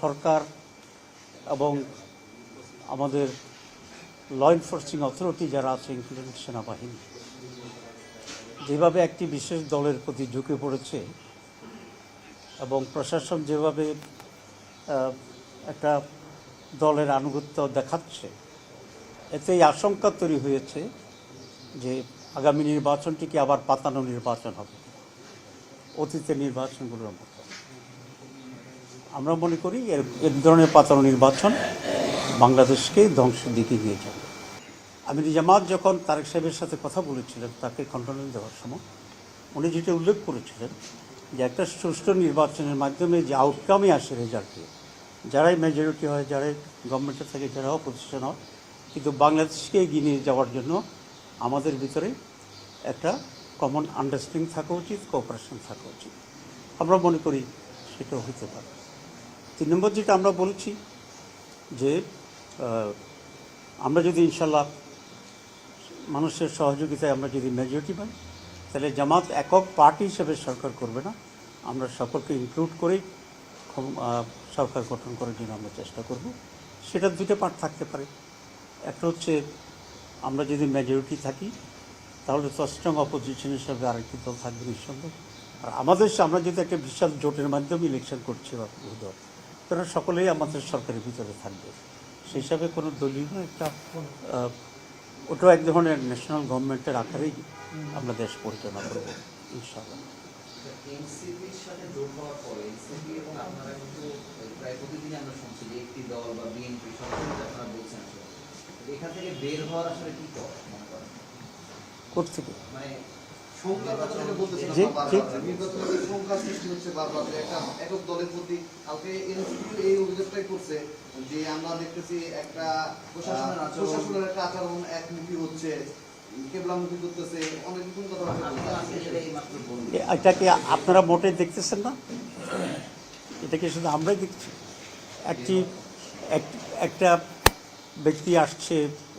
সরকার এবং আমাদের ল enforcing authority যারা আছে ইনক্লুডিং সেনাবাহিনী যেভাবে একটি বিশেষ দলের প্রতি ঝুঁকে পড়েছে এবং প্রশাসন যেভাবে একটা দলের আনুগত্য দেখাচ্ছে, এতেই আশঙ্কা তৈরি হয়েছে যে আগামী নির্বাচনটিকে আবার পাতানো নির্বাচন হবে অতীতের নির্বাচনগুলোর মতো। আমরা মনে করি এর ধরনের পাতানো নির্বাচন বাংলাদেশকে ধ্বংসের দিকে নিয়ে যাবে। আমির জামাত যখন তারেক সাহেবের সাথে কথা বলেছিলেন তাকে কন্ট্রোল দেওয়ার সময় উনি যেটা উল্লেখ করেছিলেন যে একটা সুষ্ঠু নির্বাচনের মাধ্যমে যে আউটকামই আসে রেজাল্টে, যারাই মেজরিটি হয়, যারাই গভর্নমেন্টের থেকে যারা অপোজিশন হয়, কিন্তু বাংলাদেশকে এগিয়ে নিয়ে যাওয়ার জন্য আমাদের ভিতরে একটা কমন আন্ডারস্ট্যান্ডিং থাকা উচিত, কোঅপারেশন থাকা উচিত। আমরা মনে করি সেটাও হতে পারে। 3 নম্বর যেটা আমরা বলছি যে আমরা যদি ইনশাল্লাহ মানুষের সহযোগিতায় আমরা যদি মেজরিটি পাই, তাহলে জামাত একক পার্টি হিসেবে সরকার করবে না, আমরা সকলকে ইনক্লুড করেই সরকার গঠন করার জন্য আমরা চেষ্টা করব। সেটা 2টা পার্ট থাকতে পারে। একটা হচ্ছে আমরা যদি মেজরিটি থাকি তাহলে তো স্ট্রং অপোজিশন হিসাবে আরেকটি দল থাকবে নিঃসন্দেহ। আর আমরা যদি একটা বিশাল জোটের মাধ্যমে ইলেকশন করছি বা দল, তারা সকলেই আমাদের সরকারের ভিতরে থাকবে। সেই হিসাবে কোনো দলীয় একটা ওটাও এক ধরনের ন্যাশনাল গভর্নমেন্টের আকারেই আমরা দেশ পরিচালনা করব ইনশাআল্লাহ। এনসিপির সাথে যোগ হওয়ার পরে এনসিপি এবং আপনারা কিন্তু প্রায় প্রতিদিনই আমরা শুনছি যে একটি দল বা বিএনপি সবসময় আপনারা বলছেন, এখান থেকে বের হওয়ার আসলে কি মনে করেন? কোত্থেকে মানে একক দলের প্রতি এই অভিযোগটাই করছে যে আমরা দেখতেছি একটা প্রশাসনের একটা আচরণ একমুখী হচ্ছে, কেবলামুখী করতেছে, অনেক রকম কথা। এটাকে আপনারা মোটে দেখতেছেন না, এটাকে শুধু আমরাই দেখছি। একটা ব্যক্তি আসছে,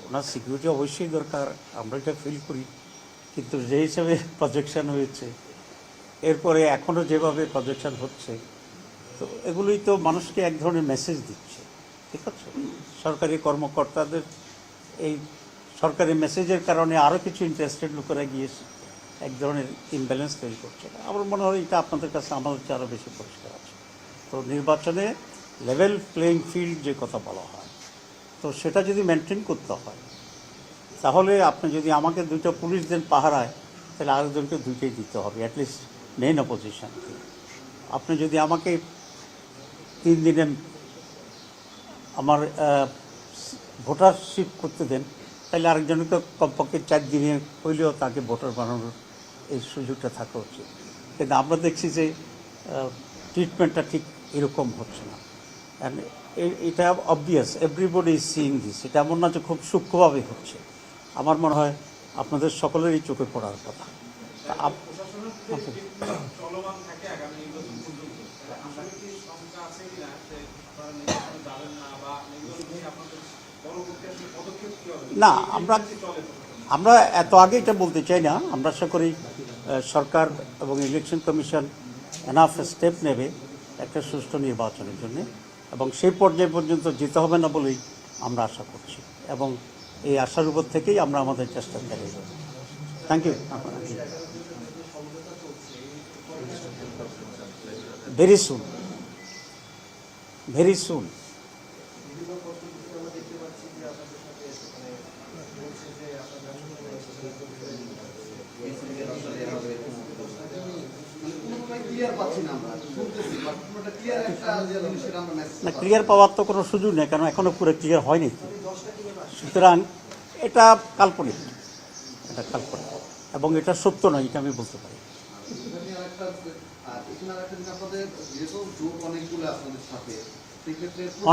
ওনার সিকিউরিটি অবশ্যই দরকার, আমরা এটা ফিল করি, কিন্তু যে হিসাবে প্রজেকশন হয়েছে, এরপরে এখনও যেভাবে প্রজেকশন হচ্ছে, তো এগুলোই তো মানুষকে এক ধরনের মেসেজ দিচ্ছে। ঠিক আছে, সরকারি কর্মকর্তাদের এই সরকারি মেসেজের কারণে আরও কিছু ইন্টারেস্টেড লোকেরা গিয়ে এক ধরনের ইমব্যালেন্স তৈরি করছে। আমার মনে হয় এটা আপনাদের কাছে আমাদের চেয়ে আরও বেশি পরিষ্কার আছে। তো নির্বাচনে লেভেল প্লেইং ফিল্ড যে কথা বলা হয়, তো সেটা যদি মেনটেন করতে হয়, তাহলে আপনি যদি আমাকে 2টা পুলিশ দেন পাহারায়, তাহলে আরেকজনকে 2টাই দিতে হবে, অ্যাটলিস্ট মেইন অপোজিশনকে। আপনি যদি আমাকে 3 দিনে আমার ভোটারশিপ করতে দেন, তাহলে আরেকজনকে কমপক্ষে 4 দিনে হইলেও তাকে ভোটার বানানোর এই সুযোগটা থাকা উচিত। কিন্তু আমরা দেখছি যে ট্রিটমেন্টটা ঠিক এরকম হচ্ছে না। অ্যান্ড এটা obvious, everybody is seeing this. এটা এমন না যে খুব সূক্ষ্মভাবে হচ্ছে। আমার মনে হয় আপনাদের সকলেরই চোখে পড়ার কথা। না, আমরা এত আগে এটা বলতে চাই না। আমরা আশা করি সরকার এবং ইলেকশন কমিশন এনাফ স্টেপ নেবে একটা সুষ্ঠু নির্বাচনের জন্য, এবং সেই পর্যায় পর্যন্ত যেতে হবে না বলেই আমরা আশা করছি, এবং এই আশার উপর থেকেই আমরা আমাদের চেষ্টা চালিয়ে যাব। Thank you. Very soon, very soon. না, ক্লিয়ার পাওয়ার তো কোনো সুযোগ নেই, কারণ এখনও পুরো ক্লিয়ার হয়নি। সুতরাং এটা কাল্পনিক, এবং এটা সত্য নয়, এটা আমি বলতে পারি।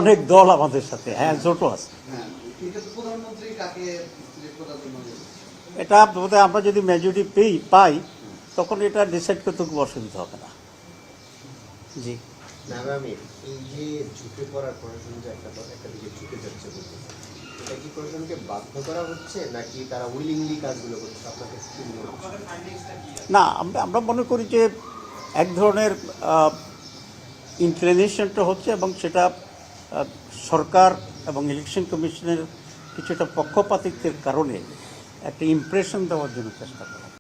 অনেক দল আমাদের সাথে, হ্যাঁ, জোটও আছে। এটা বোধহয় আমরা যদি মেজরিটি পাই, তখন এটা ডিসাইড করতে খুব অসুবিধা হবে না। জি, এই যে ঝুঁকে পড়ার প্রশাসন যে একটা দিকে ঝুঁকে যাচ্ছে, এটা কি প্রশাসনকে বাধ্য করা হচ্ছে নাকি তারা উইলিংলি কাজগুলো করছে? আপনাকে না, আমরা মনে করি যে এক ধরনের ইনক্লিনেশনটা হচ্ছে, এবং সেটা সরকার এবং ইলেকশন কমিশনের কিছুটা পক্ষপাতিত্বের কারণে একটা ইমপ্রেশন দেওয়ার জন্য চেষ্টা করা।